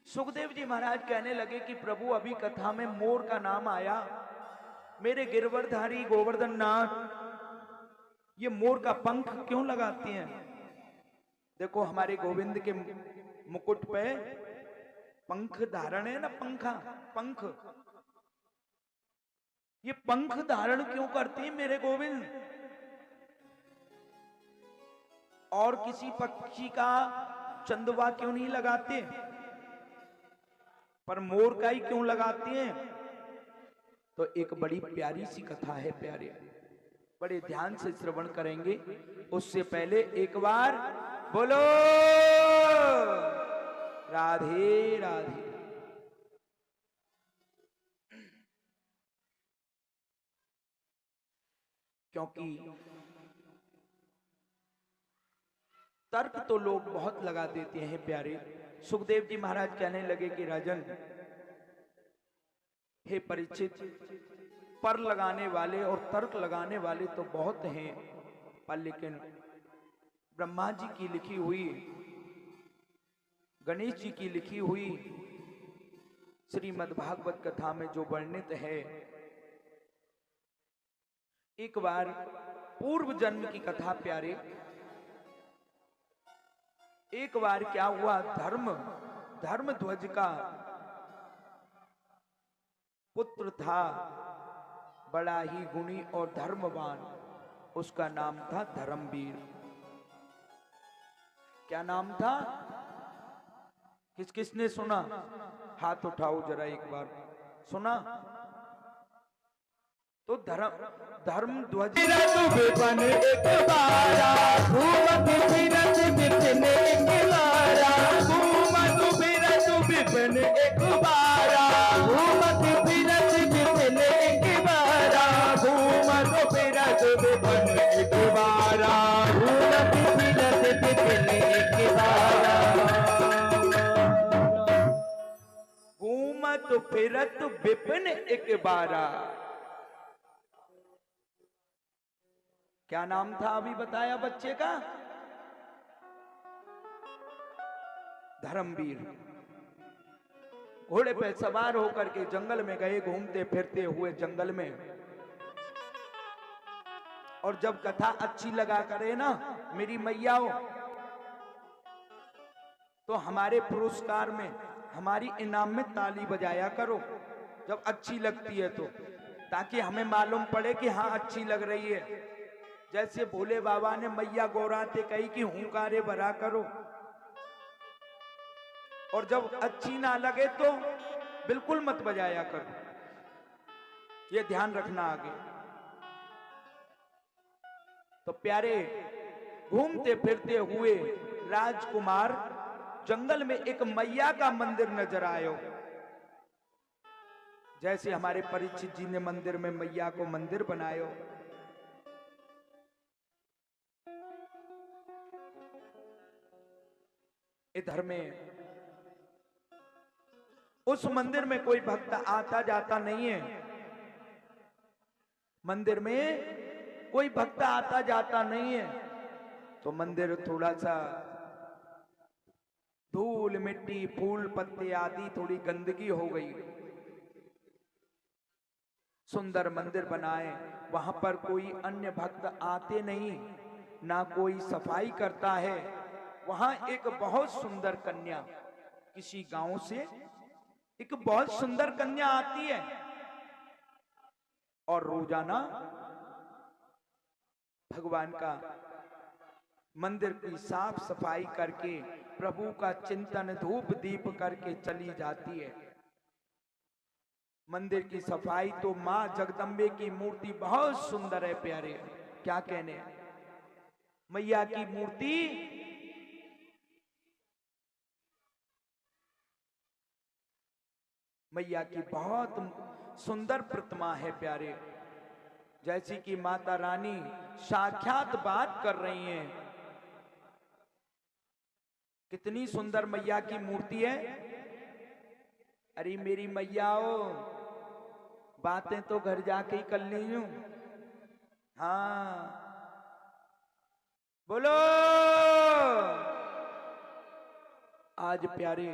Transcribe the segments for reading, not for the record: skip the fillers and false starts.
सुखदेव जी महाराज कहने लगे कि प्रभु अभी कथा में मोर का नाम आया, मेरे गिरवरधारी गोवर्धन नाथ ये मोर का पंख क्यों लगाती हैं? देखो हमारे गोविंद के मुकुट पे पंख धारण है ना, पंखा पंख, ये पंख धारण क्यों करती है मेरे गोविंद? और किसी पक्षी का चंदवा क्यों नहीं लगाते, पर मोर का ही क्यों लगाती हैं? तो एक बड़ी प्यारी सी कथा है प्यारे, बड़े ध्यान से श्रवण करेंगे। उससे पहले एक बार बोलो राधे राधे। क्योंकि तर्क तो लोग बहुत लगा देते हैं प्यारे। सुखदेव जी महाराज कहने लगे कि राजन, हे परीक्षित, पर लगाने वाले और तर्क लगाने वाले तो बहुत हैं, पर लेकिन ब्रह्मा जी की लिखी हुई, गणेश जी की लिखी हुई श्रीमद् भागवत कथा में जो वर्णित है, एक बार पूर्व जन्म की कथा प्यारे। एक बार क्या हुआ, धर्मध्वज का पुत्र था, बड़ा ही गुणी और धर्मवान, उसका नाम था धर्मवीर। क्या नाम था? किसने सुना? हाथ उठाओ जरा एक बार, सुना? तो धर्मध्वज विपन एक बारा घूमत फिरत विपिन एक बारा, घूमत फिरत विपिन एक बारा, घूमत फिरत विपिन एक बारा, घूमत फिरत विपिन एक बारा, घूमत फिरत विपिन एक बारा, घूमत फिरत विपिन एक बारा। क्या नाम था अभी बताया बच्चे का? धर्मवीर। घोड़े पे सवार होकर के जंगल में गए, घूमते फिरते हुए जंगल में, और जब कथा अच्छी लगा करे ना मेरी मैयाओ, तो हमारे पुरस्कार में, हमारी इनाम में ताली बजाया करो जब अच्छी लगती है, तो ताकि हमें मालूम पड़े कि हाँ अच्छी लग रही है। जैसे भोले बाबा ने मैया गौराते कही कि हुंकारे भरा करो, और जब अच्छी ना लगे तो बिल्कुल मत बजाया करो, ये ध्यान रखना आगे। तो प्यारे, घूमते फिरते हुए राजकुमार जंगल में एक मैया का मंदिर नजर आयो। जैसे हमारे परीक्षित जी ने मंदिर में मैया को मंदिर बनायो, इधर में उस मंदिर में कोई भक्त आता जाता नहीं है, मंदिर में कोई भक्त आता जाता नहीं है, तो मंदिर थोड़ा सा धूल मिट्टी फूल पत्ते आदि थोड़ी गंदगी हो गई। सुंदर मंदिर बनाए, वहां पर कोई अन्य भक्त आते नहीं, ना कोई सफाई करता है। वहां एक बहुत सुंदर कन्या, किसी गांव से एक बहुत सुंदर कन्या आती है, और रोजाना भगवान का मंदिर की साफ सफाई करके, प्रभु का चिंतन धूप दीप करके चली जाती है। मंदिर की सफाई तो मां जगदम्बे की मूर्ति बहुत सुंदर है प्यारे, क्या कहने, मैया की मूर्ति मैया की बहुत सुंदर प्रतिमा है प्यारे। जैसी कि माता रानी साक्षात बात कर रही हैं, कितनी सुंदर मैया की मूर्ति है। अरे मेरी मैयाओ, बातें तो घर जाके ही कर ली हूं। हाँ बोलो। आज प्यारे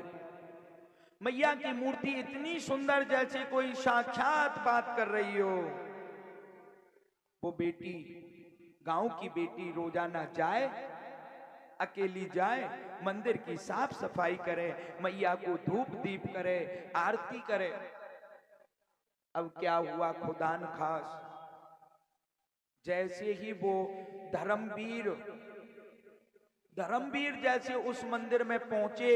मैया की मूर्ति इतनी सुंदर जैसे कोई साक्षात बात कर रही हो। वो बेटी, गांव की बेटी रोजाना जाए, अकेली जाए, मंदिर की साफ सफाई करे, मैया को धूप दीप करे, आरती करे। अब क्या हुआ खुदान खास, जैसे ही वो धर्मवीर जैसे उस मंदिर में पहुंचे,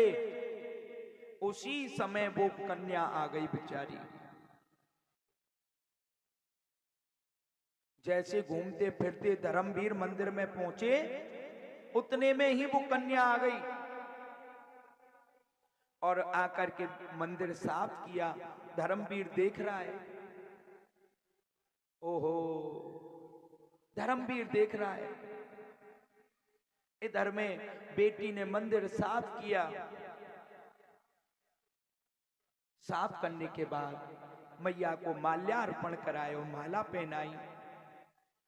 उसी समय वो कन्या आ गई बेचारी। जैसे घूमते फिरते धर्मवीर मंदिर में पहुंचे, उतने में ही वो कन्या आ गई और आकर के मंदिर साफ किया। धर्मवीर देख रहा है, ओहो, धर्मवीर देख रहा है। इधर में बेटी ने मंदिर साफ किया। साफ करने के बाद मैया को माल्यार्पण कराए, माला पहनाई,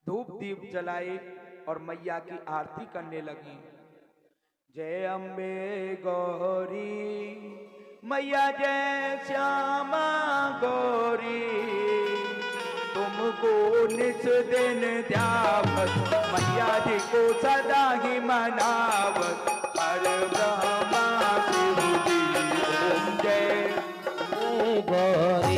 धूप दीप जलाए और मैया की आरती करने लगी। जय अम्बे गौरी मैया, जय श्यामा गौरी, तुमको निस दिन ध्यावत, मैया जी को सदा ही मनावत, हर ब्रह्मा शिव जी ओम जय गौरी।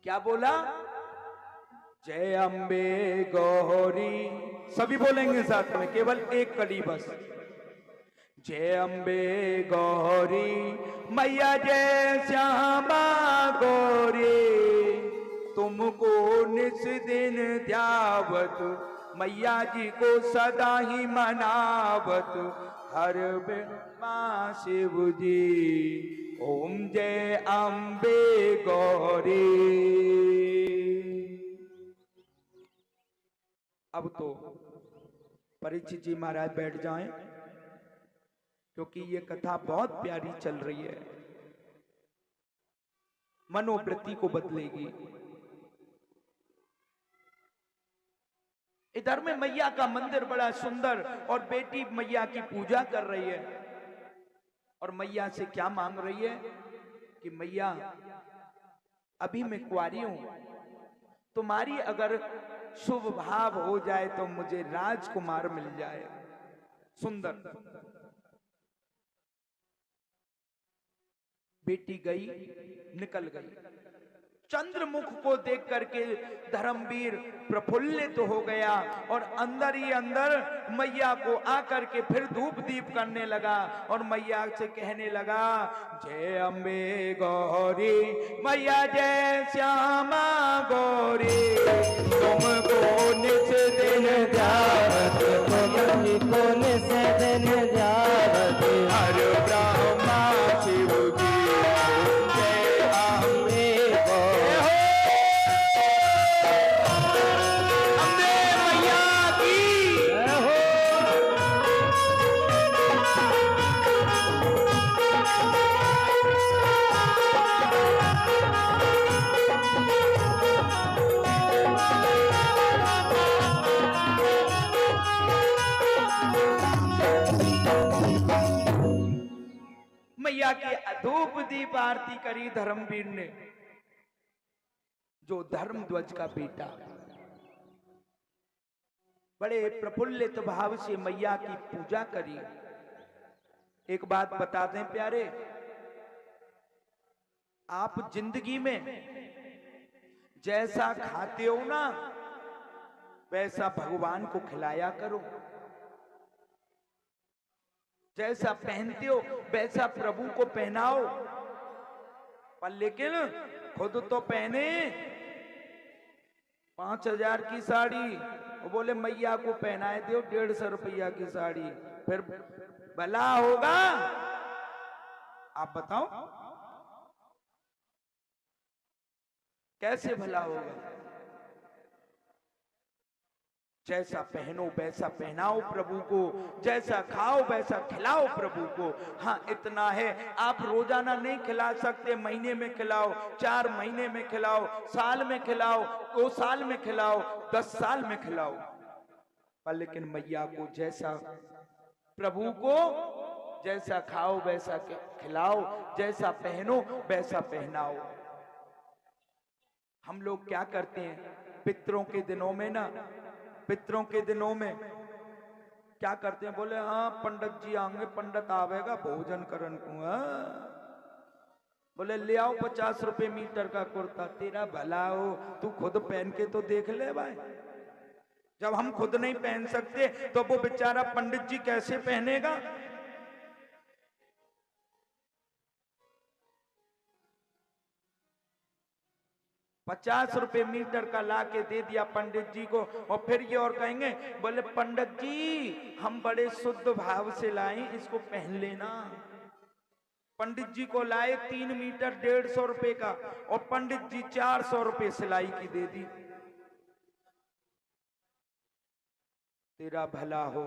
क्या बोला? जय अम्बे गौरी, सभी बोलेंगे साथ में, केवल एक कड़ी बस। जय अम्बे गौरी मैया, जय श्यामा गौरी, तुमको निस दिन ध्यावत, मैया जी को सदा ही मनावत, हर ब्रह्मा शिव जी ओम जय अम्बे गौरी। अब तो परीक्षित जी महाराज बैठ जाएं, क्योंकि ये कथा बहुत प्यारी चल रही है, मनोवृत्ति को बदलेगी। इधर में मैया का मंदिर बड़ा सुंदर और बेटी मैया की पूजा कर रही है और मैया से क्या मांग रही है कि मैया अभी मैं कुंवारी हूं, तुम्हारी अगर शुभ भाव हो जाए तो मुझे राजकुमार मिल जाए सुंदर। बेटी गई, निकल गई। चंद्रमुख को देख करके धर्मवीर प्रफुल्लित हो गया और अंदर ही अंदर मैया को आकर के फिर धूप दीप करने लगा और मैया से कहने लगा, जय अम्बे गौरी मैया, जय श्यामा गौरी, तुमको निस दिन ध्यावत, तुमको निस दिन ध्यावत, हर ब्रह्मा शिव जी जय अम्बे मैया की धूप दीप आरती करी धर्मवीर ने, जो धर्म ध्वज का बेटा। बड़े प्रफुल्लित भाव से मैया की पूजा करी। एक बात बता दें प्यारे, आप जिंदगी में जैसा खाते हो ना, वैसा भगवान को खिलाया करो। जैसा पहनते हो वैसा प्रभु को पहनाओ, पर लेकिन खुद तो पहने 5,000 की साड़ी, वो बोले मैया को पहनाए दो 150 रुपया की साड़ी, फिर भला होगा? आप बताओ कैसे भला होगा? जैसा पहनो वैसा पहनाओ प्रभु को, जैसा खाओ वैसा खिलाओ प्रभु को। हाँ इतना है, आप रोजाना नहीं खिला सकते, महीने में खिलाओ, 4 महीने में खिलाओ, साल में खिलाओ, 2 साल में खिलाओ, 10 साल में खिलाओ, पर लेकिन मैया को जैसा, प्रभु को जैसा खाओ वैसा खिलाओ, जैसा पहनो वैसा पहनाओ। हम लोग क्या करते हैं पितरों के दिनों में ना, पितरों के दिनों में क्या करते हैं, बोले हाँ पंडित जी आएंगे, पंडित आवेगा भोजन करन को, बोले ले आओ 50 रुपए मीटर का कुर्ता। तेरा भला हो, तू खुद पहन के तो देख ले भाई। जब हम खुद नहीं पहन सकते तो वो बेचारा पंडित जी कैसे पहनेगा। ₹50 मीटर का ला के दे दिया पंडित जी को, और फिर ये और कहेंगे, बोले पंडित जी हम बड़े शुद्ध भाव से लाए, इसको पहन लेना। पंडित जी को लाए 3 मीटर 150 रुपए का, और पंडित जी 400 रुपए सिलाई की दे दी। तेरा भला हो।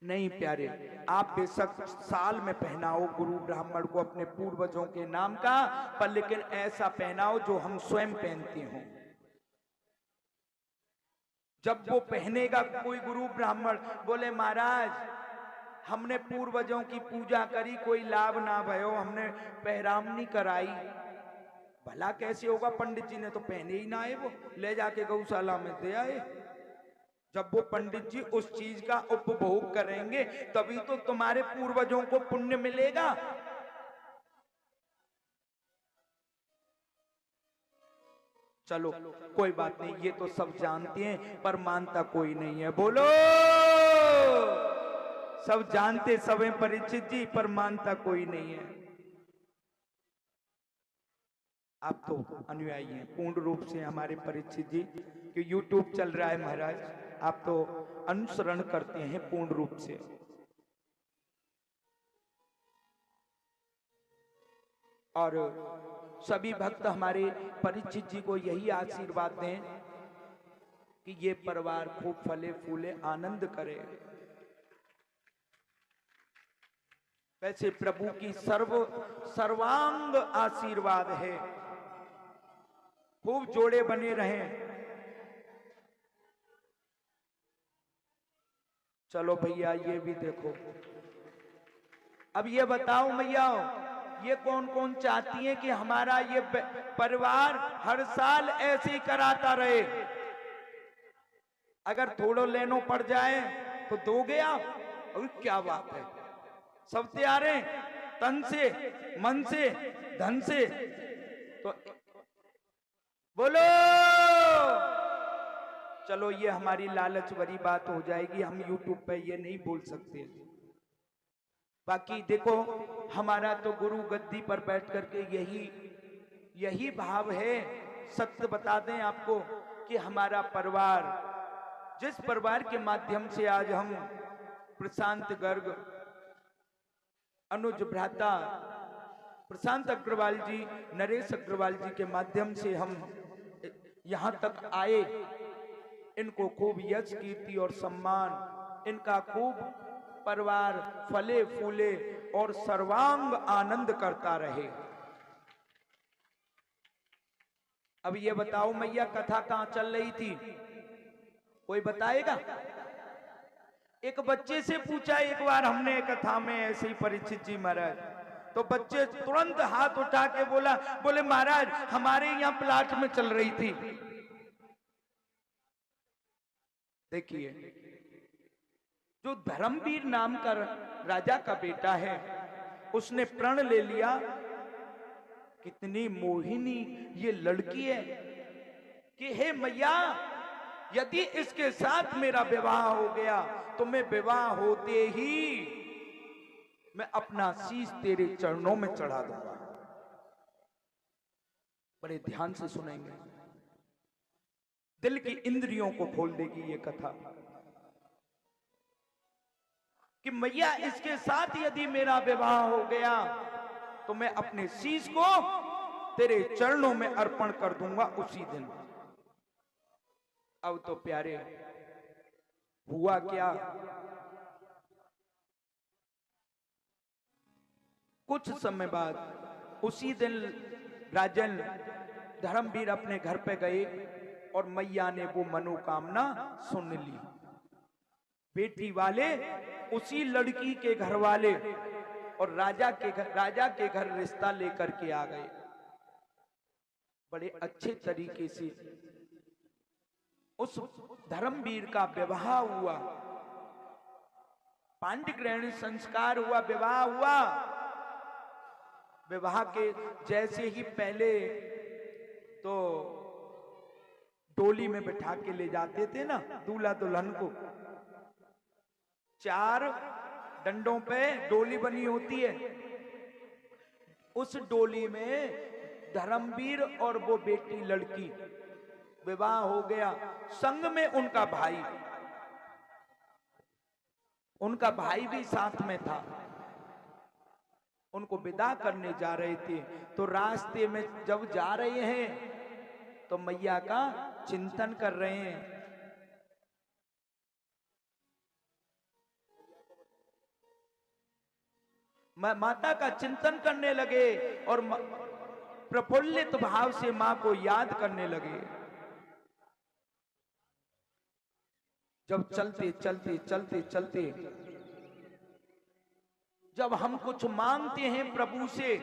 नहीं प्यारे, आप बेशक साल में पहनाओ गुरु ब्राह्मण को अपने पूर्वजों के नाम का, पर लेकिन ऐसा पहनाओ जो हम स्वयं पहनते हों। जब वो पहनेगा कोई गुरु ब्राह्मण, बोले महाराज हमने पूर्वजों की पूजा करी, कोई लाभ ना भयो, हमने पहरामनी कराई। भला कैसे होगा, पंडित जी ने तो पहने ही ना आए, वो ले जाके गौशाला में दे आए। जब वो पंडित जी उस चीज का उपभोग करेंगे तभी तो तुम्हारे पूर्वजों को पुण्य मिलेगा। चलो कोई बात नहीं, ये तो सब जानते हैं पर मानता कोई नहीं है। बोलो, सब जानते सब हैं परीक्षित जी, पर मानता कोई नहीं है। आप तो अनुयायी हैं पूर्ण रूप से हमारे परीक्षित जी, कि यूट्यूब चल रहा है महाराज, आप तो अनुसरण करते हैं पूर्ण रूप से। और सभी भक्त हमारे परीक्षित जी को यही आशीर्वाद दें कि ये परिवार खूब फले फूले आनंद करे। वैसे प्रभु की सर्वांग आशीर्वाद है, खूब जोड़े बने रहें। चलो भैया ये भी देखो। अब ये बताओ मैया, ये कौन कौन चाहती है कि हमारा ये परिवार हर साल ऐसे ही कराता रहे? अगर थोड़ा लेनो पड़ जाए तो दोगे आप? और क्या बात है, सब तैयार हैं तन से, मन से, धन से। तो बोलो। चलो ये हमारी लालच भरी बात हो जाएगी, हम यूट्यूब पे ये नहीं बोल सकते। बाकी देखो हमारा तो गुरु गद्दी पर बैठ करके यही भाव है। सत्य बता दें आपको कि हमारा परिवार, जिस परिवार के माध्यम से आज हम प्रशांत गर्ग, अनुज भ्राता प्रशांत अग्रवाल जी, नरेश अग्रवाल जी के माध्यम से हम यहां तक आए, इनको खूब यश कीर्ति और सम्मान, इनका खूब परिवार फले फूले और सर्वांग आनंद करता रहे। अब ये बताओ मैया, कथा कहां चल रही थी, कोई बताएगा? एक बच्चे से पूछा एक बार हमने कथा में ऐसे ही परीक्षित जी महाराज, तो बच्चे तुरंत हाथ उठा के बोले महाराज हमारे यहाँ प्लाट में चल रही थी। देखिए, जो धर्मवीर नाम का राजा का बेटा है, उसने प्रण ले लिया। कितनी मोहिनी ये लड़की है कि हे मैया, यदि इसके साथ मेरा विवाह हो गया तो मैं विवाह होते ही मैं अपना शीश तेरे चरणों में चढ़ा दूंगा। बड़े ध्यान से सुनेंगे, दिल की इंद्रियों को खोल देगी ये कथा कि मैया इसके साथ यदि मेरा विवाह हो गया तो मैं अपने शीश को तेरे चरणों में अर्पण कर दूंगा उसी दिन। अब तो प्यारे हुआ क्या, कुछ समय बाद उसी दिन राजन धर्मवीर अपने घर पे गए और मैया ने वो मनोकामना सुन ली। बेटी वाले उसी लड़की के घर वाले और राजा के घर रिश्ता लेकर के आ गए। बड़े अच्छे तरीके से उस धर्मवीर का विवाह हुआ, पांडिग्रहण संस्कार हुआ, विवाह हुआ। विवाह के जैसे ही पहले तो डोली में बिठा के ले जाते थे ना दूल्हा दुल्हन को, 4 डंडों पे डोली बनी होती है। उस डोली में धर्मवीर और वो बेटी लड़की विवाह हो गया। संग में उनका भाई भी साथ में था। उनको विदा करने जा रहे थे तो रास्ते में जब जा रहे हैं तो मैया का चिंतन कर रहे हैं। माता का चिंतन करने लगे और प्रफुल्लित भाव से मां को याद करने लगे। जब चलते चलते चलते चलते जब हम कुछ मांगते हैं प्रभु से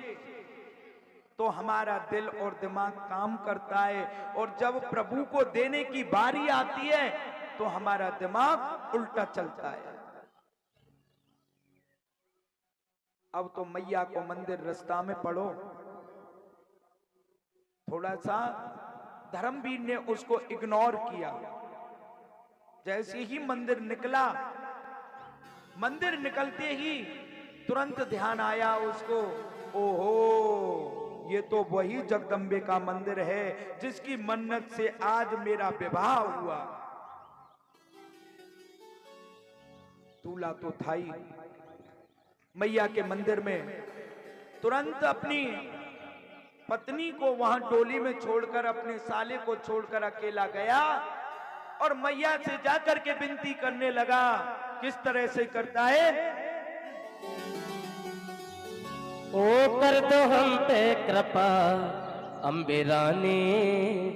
तो हमारा दिल और दिमाग काम करता है, और जब प्रभु को देने की बारी आती है तो हमारा दिमाग उल्टा चलता है। अब तो मैया को मंदिर रास्ता में पड़ो, थोड़ा सा धर्मवीर ने उसको इग्नोर किया। जैसे ही मंदिर निकला, मंदिर निकलते ही तुरंत ध्यान आया उसको, ओहो ये तो वही जगदम्बे का मंदिर है जिसकी मन्नत से आज मेरा विवाह हुआ। दूल्हा तो था ही। मैया के मंदिर में तुरंत अपनी पत्नी को वहां डोली में छोड़कर, अपने साले को छोड़कर अकेला गया और मैया से जाकर के विनती करने लगा। किस तरह से करता है? ओ कर दो हम पे कृपा अम्बे रानी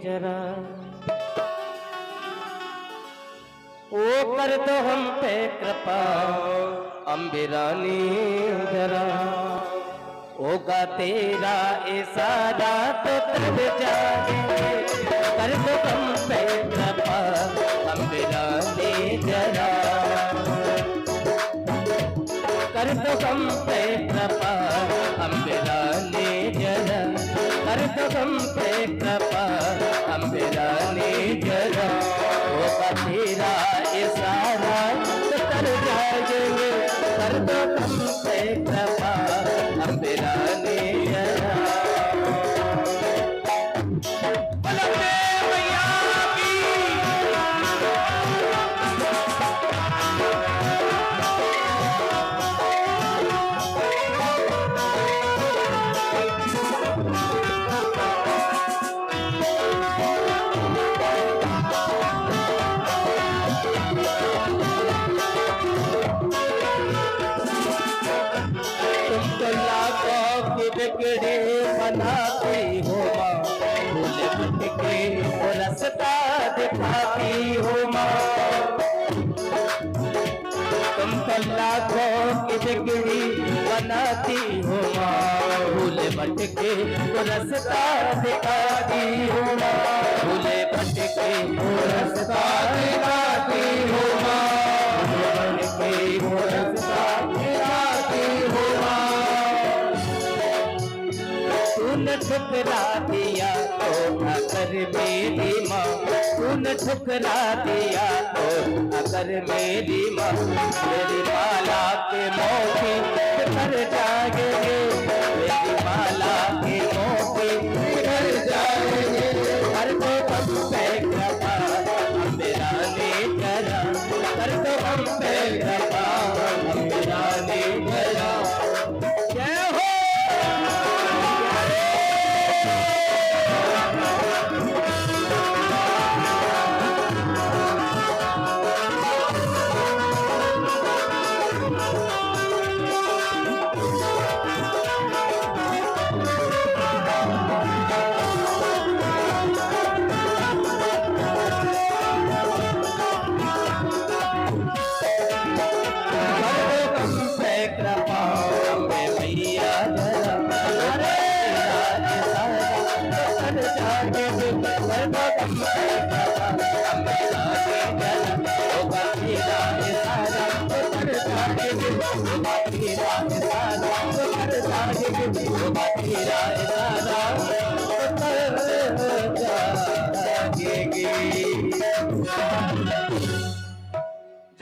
जरा, ओ कर दो हम पे कृपा अम्बे रानी जरा, होगा तेरा इशारा तो तब जाएंगे, कर दो हम पे कृपा अम्बे रानी जरा, कर दो हम पे कृपा अम्बे रानी जरा, कर दो हम पे कृपा अम्बे रानी जरा, होगा तेरा इशारा तो कर जाएंगे, कर दो हम पे कृपा अम्बे रानी जरा। बनाती हो माँ, भूल भटके और रास्ता दिखाती हो माँ, तुम तो लाखों की बिगड़ी बनाती हो माँ, भूल भटके और रास्ता दिखाती हो माँ, भूल भटके और रास्ता दिखाती हो माँ, भूल भटके और रास्ता दिखाती हो माँ। तूने ठुकरा दिया तो अगर मेरी माँ, तूने ठुकरा दिया तो अगर मेरी माँ, मेरी माला के मोती कर जाएंगे, मेरी माला के मोती कर जाएंगे, कर दो हम पे कृपा अम्बे रानी जरा, कर दो हम पे कृपा अम्बे रानी जरा। जय हो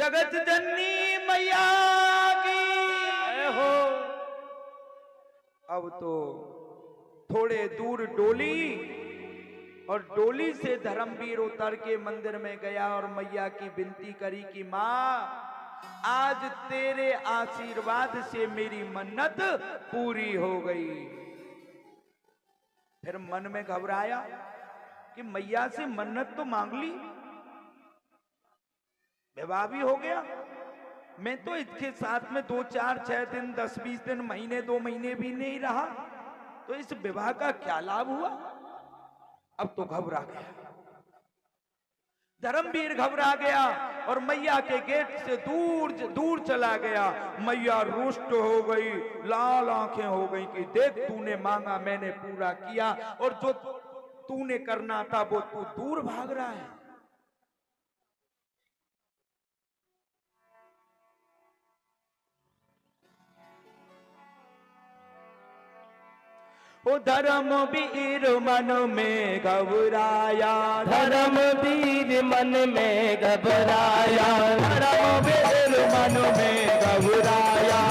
जगत जननी मैया की जय हो। अब तो थोड़े दूर डोली, और डोली से धर्मवीर उतर के मंदिर में गया और मैया की विनती करी कि माँ आज तेरे आशीर्वाद से मेरी मन्नत पूरी हो गई। फिर मन में घबराया कि मैया से मन्नत तो मांग ली, विवाह भी हो गया, मैं तो इसके साथ में 2, 4, 6 दिन 10, 20 दिन महीने 2 महीने भी नहीं रहा, तो इस विवाह का क्या लाभ हुआ। अब तो घबरा गया, धर्मवीर घबरा गया और मैया के गेट से दूर दूर चला गया। मैया रुष्ट हो गई, लाल आंखें हो गई कि देख तूने मांगा मैंने पूरा किया, और जो तूने करना था वो तू दूर भाग रहा है। ओ धर्मवीर मन में घबराया, धर्मवीर मन में घबराया, धर्मवीर मन में घबराया,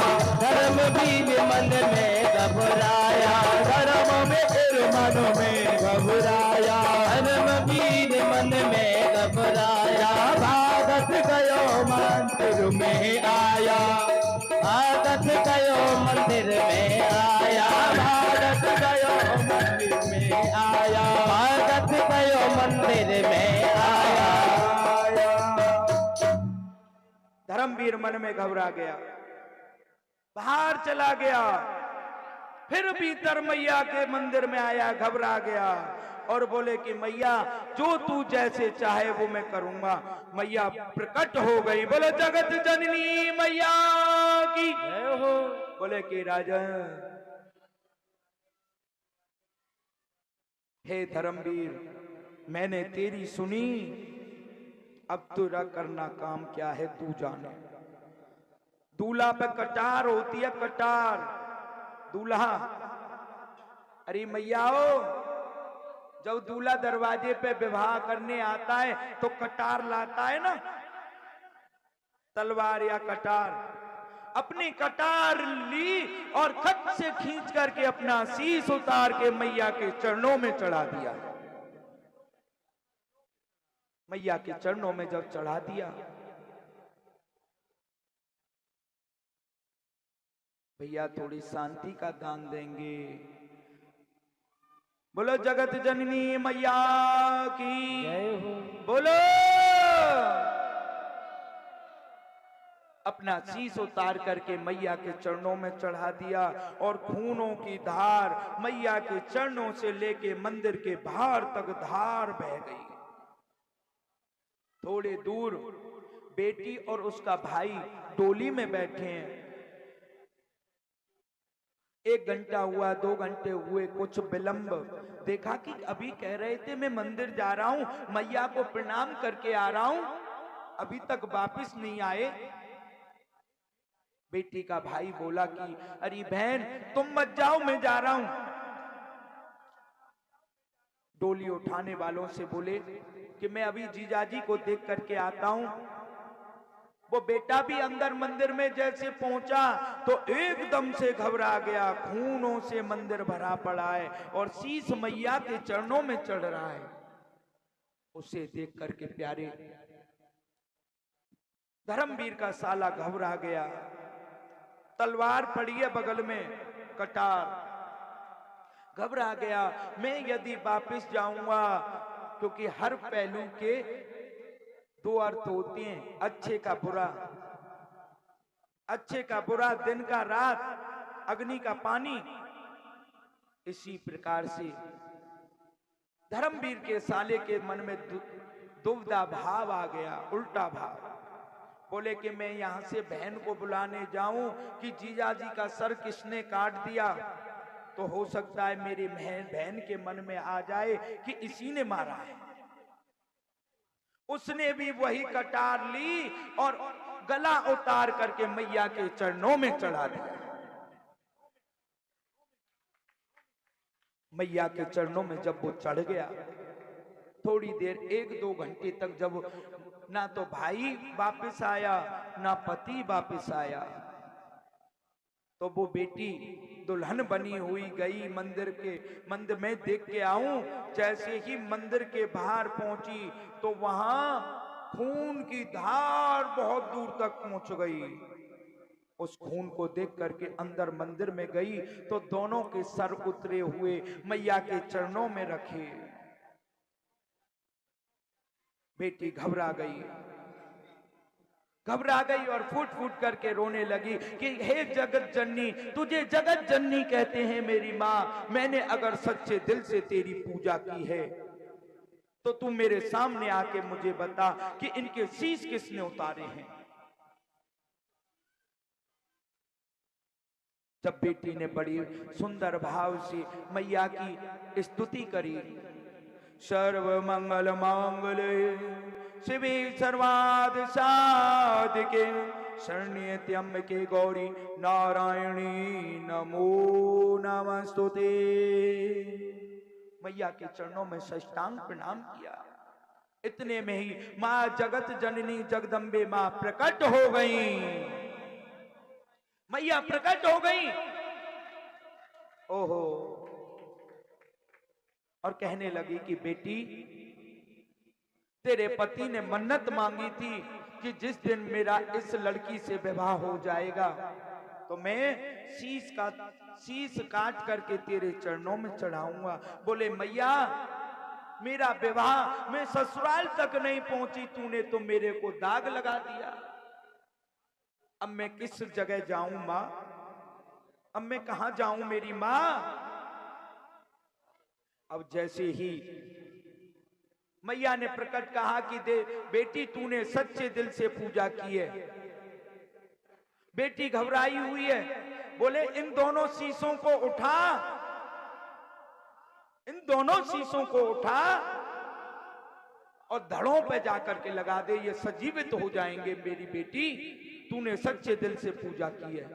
धर्मवीर मन में घबराया, धर्मवीर मन में घबराया, धर्मवीर मन में घबराया, भागत गयो मंदिर में आया, भागत गयो मंदिर में आया, भागत गयो मंदिर में आया, भागत गयो मंदिर में आया। धर्मवीर मन में घबरा गया, बाहर चला गया, फिर भीतर मैया के मंदिर में आया, घबरा गया और बोले कि मैया जो तू जैसे चाहे वो मैं करूंगा। मैया प्रकट हो गई, बोले जगत जननी मैया की जय हो। बोले कि राजन, हे धर्मवीर मैंने तेरी सुनी, अब तेरा करना काम क्या है तू जाने। दूल्हा पे कटार होती है, कटार दूल्हा। अरे मैयाओ, जब दूल्हा दरवाजे पे विवाह करने आता है तो कटार लाता है ना, तलवार या कटार। अपनी कटार ली और खट से खींच करके अपना शीश उतार के मैया के चरणों में चढ़ा दिया। मैया के चरणों में जब चढ़ा दिया, भैया थोड़ी शांति का दान देंगे। बोलो जगत जननी मैया की जय हो। बोलो। अपना शीश उतार करके मैया के चरणों में चढ़ा दिया और खूनों की धार मैया के चरणों से लेके मंदिर के बाहर तक धार बह गई। थोड़े दूर बेटी और उसका भाई डोली में बैठे हैं। 1 घंटा हुआ, 2 घंटे हुए, कुछ विलंब। देखा कि अभी कह रहे थे मैं मंदिर जा रहा हूं, मैया को प्रणाम करके आ रहा हूं, अभी तक वापस नहीं आए। बेटी का भाई बोला कि अरे बहन तुम मत जाओ, मैं जा रहा हूं। डोली उठाने वालों से बोले कि मैं अभी जीजाजी को देख करके आता हूं। वो बेटा भी अंदर मंदिर में जैसे पहुंचा तो एकदम से घबरा गया, खूनों से मंदिर भरा पड़ा है और शीश मैया के चरणों में चढ़ रहा है। उसे देख करके प्यारे धर्मवीर का साला घबरा गया। तलवार पड़ी है बगल में, कटार, घबरा गया। मैं यदि वापस जाऊंगा, क्योंकि हर पहलू के 2 अर्थ होते हैं, अच्छे का बुरा, अच्छे का बुरा, दिन का रात, अग्नि का पानी। इसी प्रकार से धर्मवीर के साले के मन में दुविधा भाव आ गया, उल्टा भाव। बोले कि मैं यहां से बहन को बुलाने जाऊं कि जीजाजी का सर किसने काट दिया, तो हो सकता है मेरी बहन के मन में आ जाए कि इसी ने मारा है। उसने भी वही कटार ली और गला उतार करके मैया के चरणों में चढ़ा दिया। मैया के चरणों में जब वो चढ़ गया, थोड़ी देर 1-2 घंटे तक जब ना तो भाई वापस आया, ना पति वापस आया। तो वो बेटी दुल्हन बनी हुई गई मंदिर में देख के आऊं। जैसे ही मंदिर के बाहर पहुंची तो वहां खून की धार बहुत दूर तक पहुंच गई। उस खून को देख करके अंदर मंदिर में गई तो दोनों के सर उतरे हुए मैया के चरणों में रखे। बेटी घबरा गई और फूट फूट करके रोने लगी कि हे जगत जननी, तुझे जगत जननी कहते हैं मेरी माँ। मैंने अगर सच्चे दिल से तेरी पूजा की है तो तू मेरे सामने आके मुझे बता कि इनके शीश किसने उतारे हैं। जब बेटी ने बड़ी सुंदर भाव से मैया की स्तुति करी, सर्व मंगल मांगल्ये शिवे सर्वार्थ साधिके शरण्ये त्र्यंबके गौरी नारायणी नमो नमस्तुते। मैया के चरणों में साष्टांग प्रणाम किया। इतने में ही मां जगत जननी जगदम्बे मां प्रकट हो गई। मैया प्रकट हो गई। ओहो, और कहने लगी कि बेटी, तेरे पति ने मन्नत मांगी थी कि जिस दिन मेरा इस लड़की से विवाह हो जाएगा तो मैं शीश काट करके तेरे चरणों में चढ़ाऊंगा। बोले मैया, मेरा विवाह मैं ससुराल तक नहीं पहुंची, तूने तो मेरे को दाग लगा दिया। अब मैं किस जगह जाऊं मां? अब मैं कहां जाऊं मेरी मां? अब जैसे ही मैया ने प्रकट कहा कि दे बेटी, तूने सच्चे दिल से पूजा की है। बेटी घबराई हुई है। बोले इन दोनों शीशों को उठा, इन दोनों शीशों को उठा और धड़ों पे जाकर के लगा दे, ये सजीवित हो जाएंगे। मेरी बेटी, तूने सच्चे दिल से पूजा की है।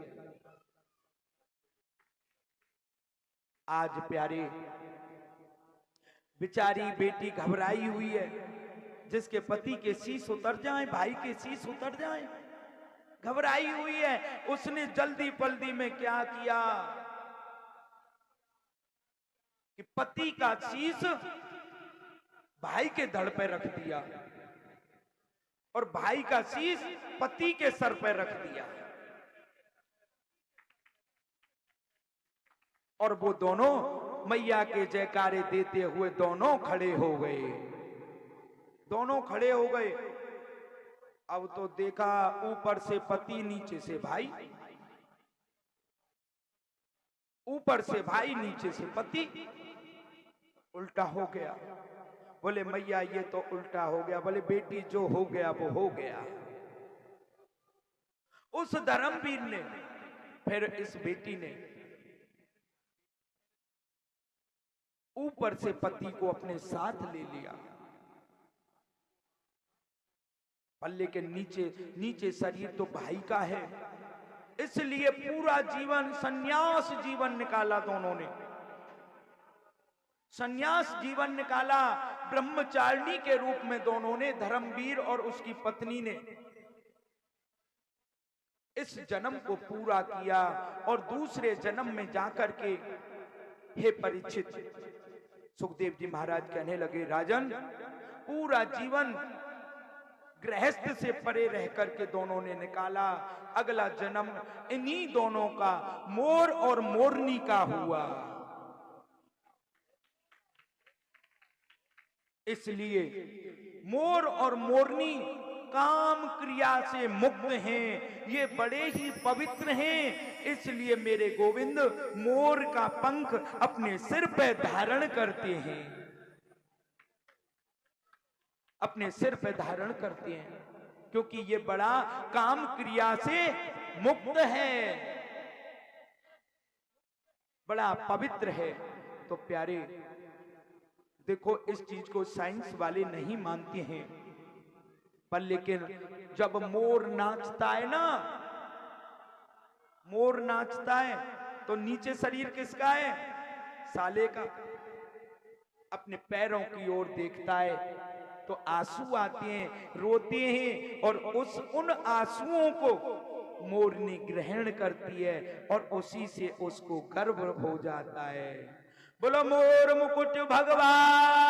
आज प्यारे, बेचारी बेटी घबराई हुई है। जिसके पति के शीश उतर जाएं, भाई के शीश उतर जाएं, घबराई हुई है। उसने जल्दी पल्दी में क्या किया कि पति का शीश भाई के धड़ पे रख दिया और भाई का शीश पति के सर पे रख दिया। और वो दोनों मैया के जयकारे देते हुए दोनों खड़े हो गए। दोनों खड़े हो गए। अब तो देखा ऊपर से पति, नीचे से भाई, ऊपर से भाई, नीचे से पति। उल्टा हो गया। बोले मैया, ये तो उल्टा हो गया। बोले बेटी, जो हो गया वो हो गया। उस धर्मवीर ने फिर इस बेटी ने ऊपर से पति को अपने साथ ले लिया, पर लेकिन नीचे शरीर तो भाई का है। इसलिए पूरा जीवन संन्यास जीवन निकाला। दोनों ने संन्यास जीवन निकाला। ब्रह्मचारिणी के रूप में दोनों ने, धर्मवीर और उसकी पत्नी ने, इस जन्म को पूरा किया। और दूसरे जन्म में जाकर के, हे परीक्षित, सुखदेव जी महाराज कहने लगे, राजन, पूरा जीवन गृहस्थ से परे रह करके दोनों ने निकाला। अगला जन्म इन्हीं दोनों का, मोर और मोरनी का हुआ। इसलिए मोर और मोरनी काम क्रिया से मुक्त हैं, ये बड़े ही पवित्र हैं। इसलिए मेरे गोविंद मोर का पंख अपने सिर पे धारण करते हैं, अपने सिर पे धारण करते हैं, क्योंकि ये बड़ा काम क्रिया से मुक्त है, बड़ा पवित्र है। तो प्यारे देखो, इस चीज को साइंस वाले नहीं मानते हैं, पर लेकिन जब मोर नाचता है ना, मोर नाचता है तो नीचे शरीर किसका है? साले का। अपने पैरों की ओर देखता है तो आंसू आते हैं, रोते हैं, और उन आंसुओं को मोरनी ग्रहण करती है और उसी से उसको गर्व हो जाता है। बोलो मोर मुकुट भगवान